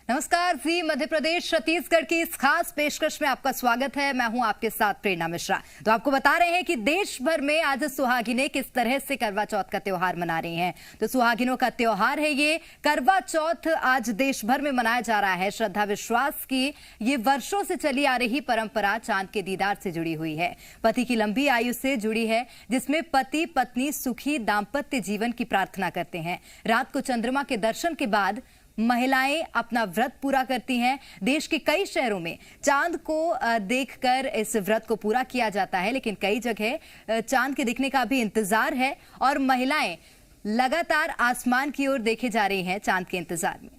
नमस्कार, जी मध्य प्रदेश छत्तीसगढ़ की इस खास पेशकश में आपका स्वागत है। मैं हूं आपके साथ प्रेरणा मिश्रा। तो आपको बता रहे हैं कि देश भर में आज सुहागिनें किस तरह से करवा चौथ का त्योहार मना रही हैं। तो सुहागिनों का त्योहार है ये करवा चौथ। आज देश भर में मनाया जा रहा है। श्रद्धा विश्वास की ये वर्षों से चली आ रही परंपरा चांद के दीदार से जुड़ी हुई है। पति की लंबी आयु से जुड़ी है, जिसमें पति पत्नी सुखी दाम्पत्य जीवन की प्रार्थना करते हैं। रात को चंद्रमा के दर्शन के बाद महिलाएं अपना व्रत पूरा करती हैं। देश के कई शहरों में चांद को देखकर इस व्रत को पूरा किया जाता है, लेकिन कई जगह चांद के दिखने का भी इंतजार है और महिलाएं लगातार आसमान की ओर देखे जा रही हैं चांद के इंतजार में।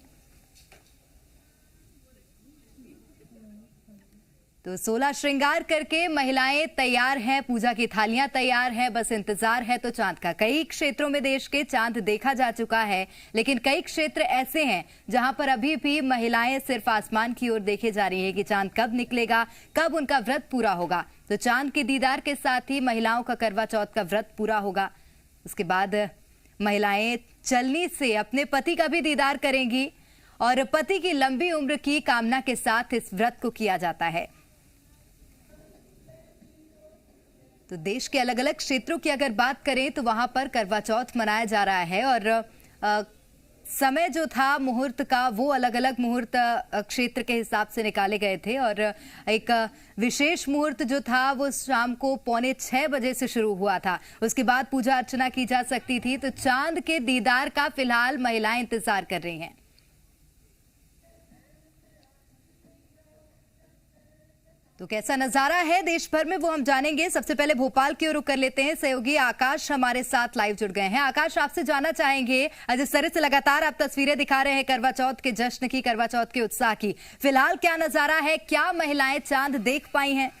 तो 16 श्रृंगार करके महिलाएं तैयार हैं, पूजा की थालियां तैयार हैं, बस इंतजार है तो चांद का। कई क्षेत्रों में देश के चांद देखा जा चुका है, लेकिन कई क्षेत्र ऐसे हैं जहां पर अभी भी महिलाएं सिर्फ आसमान की ओर देखे जा रही है कि चांद कब निकलेगा, कब उनका व्रत पूरा होगा। तो चांद के दीदार के साथ ही महिलाओं का करवा चौथ का व्रत पूरा होगा। उसके बाद महिलाएं चलनी से अपने पति का भी दीदार करेंगी और पति की लंबी उम्र की कामना के साथ इस व्रत को किया जाता है। तो देश के अलग अलग क्षेत्रों की अगर बात करें तो वहां पर करवा चौथ मनाया जा रहा है और समय जो था मुहूर्त का वो अलग अलग मुहूर्त क्षेत्र के हिसाब से निकाले गए थे और एक विशेष मुहूर्त जो था वो शाम को 5:45 बजे से शुरू हुआ था। उसके बाद पूजा अर्चना की जा सकती थी। तो चांद के दीदार का फिलहाल महिलाएं इंतजार कर रही हैं। तो कैसा नजारा है देश भर में वो हम जानेंगे। सबसे पहले भोपाल की ओर रुख कर लेते हैं। सहयोगी आकाश हमारे साथ लाइव जुड़ गए हैं। आकाश, आपसे जानना चाहेंगे, जिस तरह से लगातार आप तस्वीरें दिखा रहे हैं करवा चौथ के जश्न की, करवा चौथ के उत्साह की, फिलहाल क्या नजारा है? क्या महिलाएं चांद देख पाई हैं?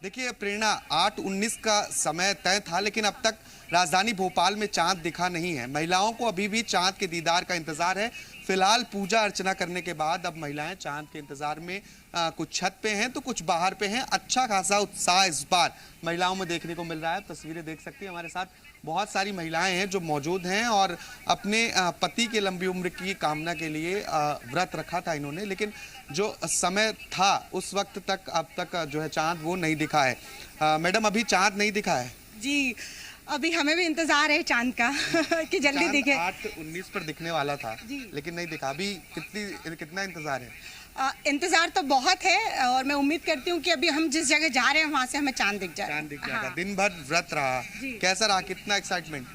देखिए प्रेरणा, 8:19 का समय तय था, लेकिन अब तक राजधानी भोपाल में चांद दिखा नहीं है। महिलाओं को अभी भी चांद के दीदार का इंतजार है। फिलहाल पूजा अर्चना करने के बाद अब महिलाएं चांद के इंतजार में कुछ छत पे हैं तो कुछ बाहर पे हैं। अच्छा खासा उत्साह इस बार महिलाओं में देखने को मिल रहा है। तस्वीरें देख सकती हैं, हमारे साथ बहुत सारी महिलाएं हैं जो मौजूद हैं और अपने पति के लंबी उम्र की कामना के लिए व्रत रखा था इन्होंने, लेकिन जो समय था उस वक्त तक अब तक जो है चांद वो नहीं दिखा है। मैडम, अभी चांद नहीं दिखा है? जी, अभी हमें भी इंतजार है चांद का कि जल्दी दिखे। 8:19 पर दिखने वाला था लेकिन नहीं दिखा। अभी कितना इंतजार है? इंतजार तो बहुत है और मैं उम्मीद करती हूँ कि अभी हम जिस जगह जा रहे हैं वहाँ से हमें चांद दिख जाए। चांद दिख जाएगा। दिन भर व्रत रहा, कैसा रहा, कितना एक्साइटमेंट?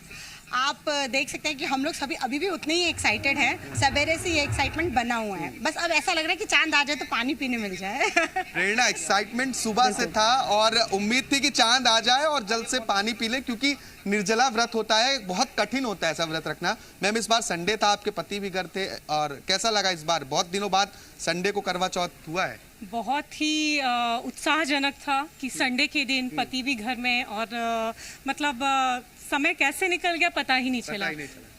आप देख सकते हैं कि हम लोग सभी अभी भी उतने ही एक्साइटेड हैं। सवेरे से ये एक्साइटमेंट बना हुआ है। बस अब ऐसा लग रहा है कि चांद आ जाए तो पानी पीने मिल जाए। प्रेरणा, एक्साइटमेंट सुबह से था और उम्मीद थी कि चांद आ जाए और जल्द से पानी पी ले, क्योंकि निर्जला व्रत होता है, बहुत कठिन होता है ऐसा व्रत रखना। मैम, इस बार संडे था, आपके पति भी घर थे, और कैसा लगा इस बार? बहुत दिनों बाद संडे को करवा चौथ हुआ है। बहुत ही उत्साहजनक था कि संडे के दिन पति भी घर में और मतलब समय कैसे निकल गया पता ही नहीं चला।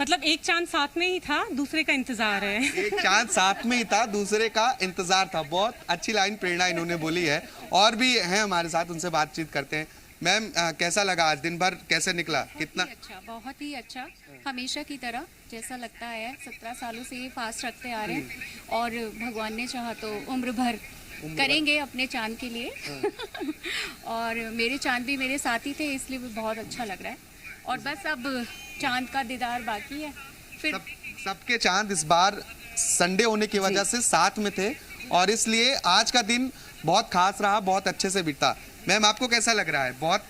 मतलब एक चांद साथ में ही था, दूसरे का इंतजार है। एक चांद साथ में ही था, दूसरे का इंतजार था। बहुत अच्छी लाइन प्रेरणा इन्होंने बोली है। और भी हैं हमारे साथ, उनसे बातचीत करते हैं। मैम, कैसा लगा आज दिन भर, कैसे निकला? कितना अच्छा, बहुत ही अच्छा, हमेशा की तरह जैसा लगता है। 17 सालों से ये फास्ट रखते आ रहे हैं और भगवान ने चाहा तो उम्र भर करेंगे अपने चांद के लिए। और मेरे चांद भी मेरे साथी थे, इसलिए भी बहुत अच्छा लग रहा है। और बस अब चांद का दीदार बाकी है। फिर सबके चांद इस बार संडे होने की वजह से साथ में थे और इसलिए आज का दिन बहुत खास रहा, बहुत अच्छे से बीता। मैम, आपको कैसा लग रहा है? बहुत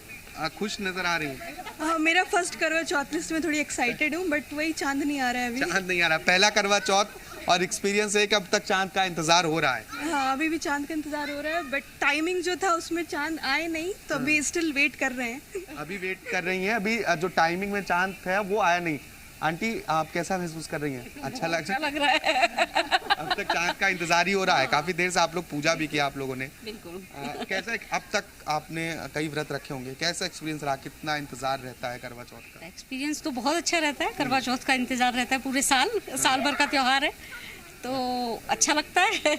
खुश नजर आ रही है। मेरा फर्स्ट करवा चौथ लिस्ट में थोड़ी एक्साइटेड हूँ, बट वही चांद नहीं आ रहा है अभी। चांद नहीं आ रहा, पहला करवा चौथ और एक्सपीरियंस है कि अब तक चांद का इंतजार हो रहा है। हाँ, अभी भी चांद का इंतजार हो रहा है, बट टाइमिंग जो था उसमें चांद आए नहीं, तो अभी स्टिल वेट कर रहे हैं। अभी वेट कर रही हैं। अभी जो टाइमिंग में चांद था वो आया नहीं। आंटी, आप कैसा महसूस कर रही हैं? अच्छा लग रहा है। अब तक चांद का इंतजार ही हो रहा है। काफी देर से आप लोग पूजा भी किया आप लोगों ने। बिल्कुल। कैसा अब तक आपने कई व्रत रखे होंगे, कैसा एक्सपीरियंस रहा? कितना इंतजार रहता है करवा चौथ का? एक्सपीरियंस तो बहुत अच्छा रहता है। करवा चौथ का इंतजार रहता है पूरे साल भर का त्योहार है, तो अच्छा लगता है।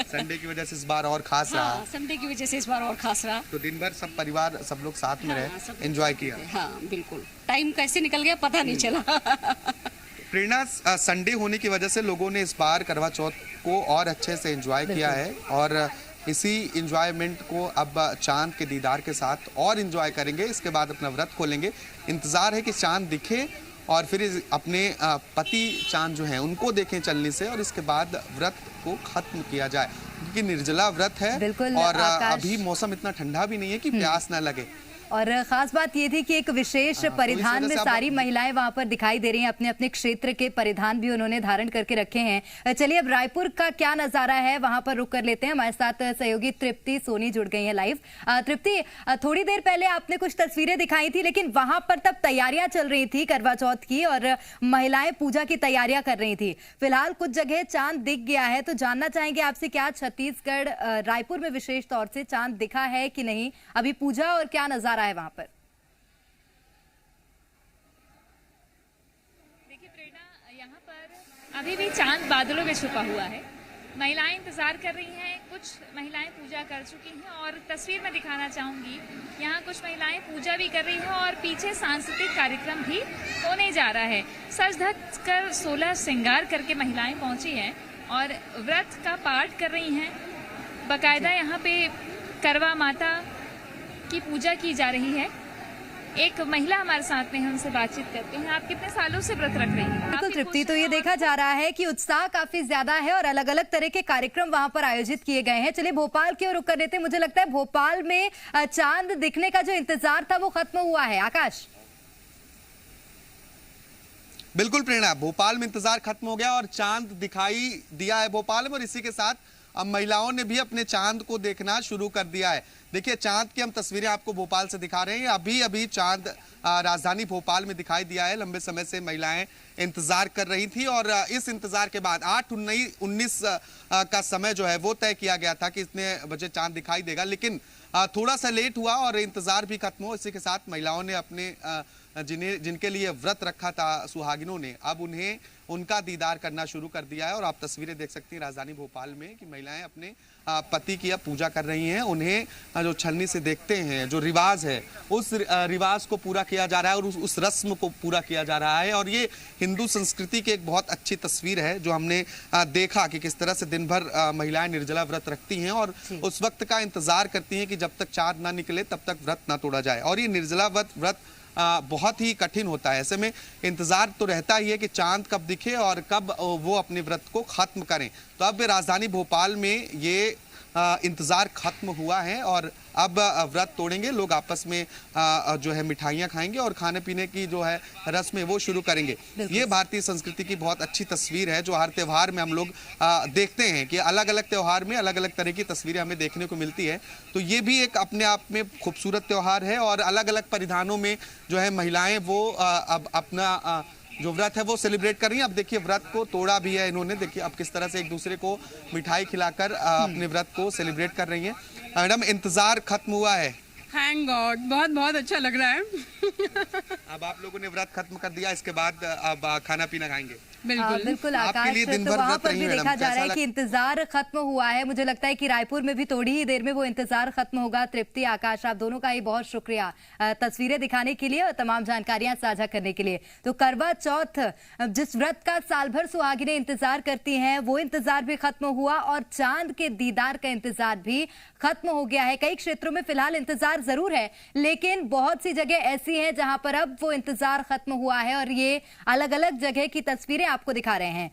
संडे की वजह से इस बार और खास रहा। हाँ, संडे की वजह से इस बार और खास रहा। तो दिन भर सब परिवार, सब लोग साथ में हाँ, रहे, एंजॉय किया। हाँ बिल्कुल, टाइम कैसे निकल गया पता नहीं चला। प्रेरणा, संडे होने की वजह से लोगों ने इस बार करवा चौथ को और अच्छे से एंजॉय किया है और इसी एंजॉयमेंट को अब चांद के दीदार के साथ और एंजॉय करेंगे। इसके बाद अपना व्रत खोलेंगे। इंतज़ार है कि चांद दिखे और फिर अपने पति चांद जो हैं उनको देखें चलने से, और इसके बाद व्रत को खत्म किया जाए, क्योंकि निर्जला व्रत है और अभी मौसम इतना ठंडा भी नहीं है कि प्यास ना लगे। और खास बात ये थी कि एक विशेष परिधान में सारी महिलाएं वहां पर दिखाई दे रही हैं। अपने अपने क्षेत्र के परिधान भी उन्होंने धारण करके रखे हैं। चलिए अब रायपुर का क्या नजारा है वहां पर रुक कर लेते हैं। हमारे साथ सहयोगी तृप्ति सोनी जुड़ गई हैं लाइव। तृप्ति, थोड़ी देर पहले आपने कुछ तस्वीरें दिखाई थी, लेकिन वहां पर तब तैयारियां चल रही थी करवा चौथ की और महिलाएं पूजा की तैयारियां कर रही थी। फिलहाल कुछ जगह चांद दिख गया है, तो जानना चाहेंगे आपसे, क्या छत्तीसगढ़ रायपुर में विशेष तौर से चांद दिखा है कि नहीं, अभी पूजा और क्या नजारा है वहां पर? देखिए प्रेरणा, यहाँ पर अभी भी चांद बादलों में छुपा हुआ है। महिलाएं इंतजार कर रही हैं, कुछ महिलाएं पूजा कर चुकी हैं और तस्वीर में दिखाना चाहूंगी, यहाँ कुछ महिलाएं पूजा भी कर रही हैं और पीछे सांस्कृतिक कार्यक्रम भी होने जा रहा है। सज धज कर 16 श्रृंगार करके महिलाएं पहुंची हैं और व्रत का पाठ कर रही हैं। बाकायदा यहाँ पे करवा माता की पूजा की जा रही है। एक महिला हमारे साथ में है, उनसे बातचीत करते हैं। आप कितने सालों से व्रत रख रही हैं? बिल्कुल तृप्ति, तो ये देखा जा रहा है कि उत्साह काफी ज्यादा है और अलग अलग तरह के कार्यक्रम वहां पर आयोजित किए गए हैं। चलिए भोपाल की ओर रुक कर देते हैं। मुझे लगता है भोपाल में चांद दिखने का जो इंतजार था वो खत्म हुआ है। आकाश? बिल्कुल प्रेरणा, भोपाल में इंतजार खत्म हो गया और चांद दिखाई दिया है भोपाल में, और इसी के साथ अब महिलाओं ने भी अपने चांद को देखना शुरू कर दिया है। देखिए चांद की हम तस्वीरें आपको भोपाल से दिखा रहे हैं। अभी अभी चांद राजधानी भोपाल में दिखाई दिया है। लंबे समय से महिलाएं इंतजार कर रही थी और इस इंतजार के बाद 8-19 का समय जो है वो तय किया गया था कि इतने बजे चांद दिखाई देगा, लेकिन थोड़ा सा लेट हुआ और इंतजार भी खत्म हो। इसी के साथ महिलाओं ने अपने जिनके लिए व्रत रखा था सुहागिनों ने, अब उन्हें उनका दीदार करना शुरू कर दिया है। और आप तस्वीरें देख सकती हैं राजधानी भोपाल में कि महिलाएं अपने पति की अब पूजा कर रही हैं। उन्हें जो छलनी से देखते हैं, जो रिवाज है उस रिवाज को पूरा किया जा रहा है और उस रस्म को पूरा किया जा रहा है। और ये हिंदू संस्कृति की एक बहुत अच्छी तस्वीर है जो हमने देखा कि किस तरह से दिन भर महिलाएं निर्जला व्रत रखती हैं और उस वक्त का इंतजार करती हैं कि जब तक चांद ना निकले तब तक व्रत ना तोड़ा जाए। और ये निर्जला व्रत बहुत ही कठिन होता है। ऐसे में इंतजार तो रहता ही है कि चांद कब दिखे और कब वो अपने व्रत को खत्म करें। तो अब राजधानी भोपाल में ये इंतजार खत्म हुआ है और अब व्रत तोड़ेंगे लोग, आपस में जो है मिठाइयाँ खाएंगे और खाने पीने की जो है रस्म है वो शुरू करेंगे। ये भारतीय संस्कृति की बहुत अच्छी तस्वीर है जो हर त्योहार में हम लोग देखते हैं कि अलग अलग त्योहार में अलग अलग तरह की तस्वीरें हमें देखने को मिलती है। तो ये भी एक अपने आप में खूबसूरत त्योहार है और अलग अलग परिधानों में जो है महिलाएं वो अब अपना जो व्रत है वो सेलिब्रेट कर रही हैं। अब देखिए व्रत को तोड़ा भी है इन्होंने, देखिए अब किस तरह से एक दूसरे को मिठाई खिलाकर अपने व्रत को सेलिब्रेट कर रही हैं। मैडम इंतजार खत्म हुआ है? थैंक गॉड, बहुत बहुत अच्छा लग रहा है। अब आप लोगों ने व्रत खत्म कर दिया, इसके बाद अब खाना पीना खाएंगे? बिल्कुल आकाश, तो वहाँ पर भी देखा जा रहा है कि इंतजार खत्म हुआ है। मुझे लगता है कि रायपुर में भी थोड़ी ही देर में वो इंतजार खत्म होगा। तृप्ति, आकाश, आप दोनों का ही बहुत शुक्रिया तस्वीरें दिखाने के लिए और तमाम जानकारियां साझा करने के लिए। तो करवा चौथ, जिस व्रत का साल भर सुहागिनें इंतजार करती हैं, वो इंतजार भी खत्म हुआ और चांद के दीदार का इंतजार भी खत्म हो गया है। कई क्षेत्रों में फिलहाल इंतजार जरूर है, लेकिन बहुत सी जगह ऐसी हैं जहां पर अब वो इंतजार खत्म हुआ है और ये अलग अलग जगह की तस्वीरें आपको दिखा रहे हैं।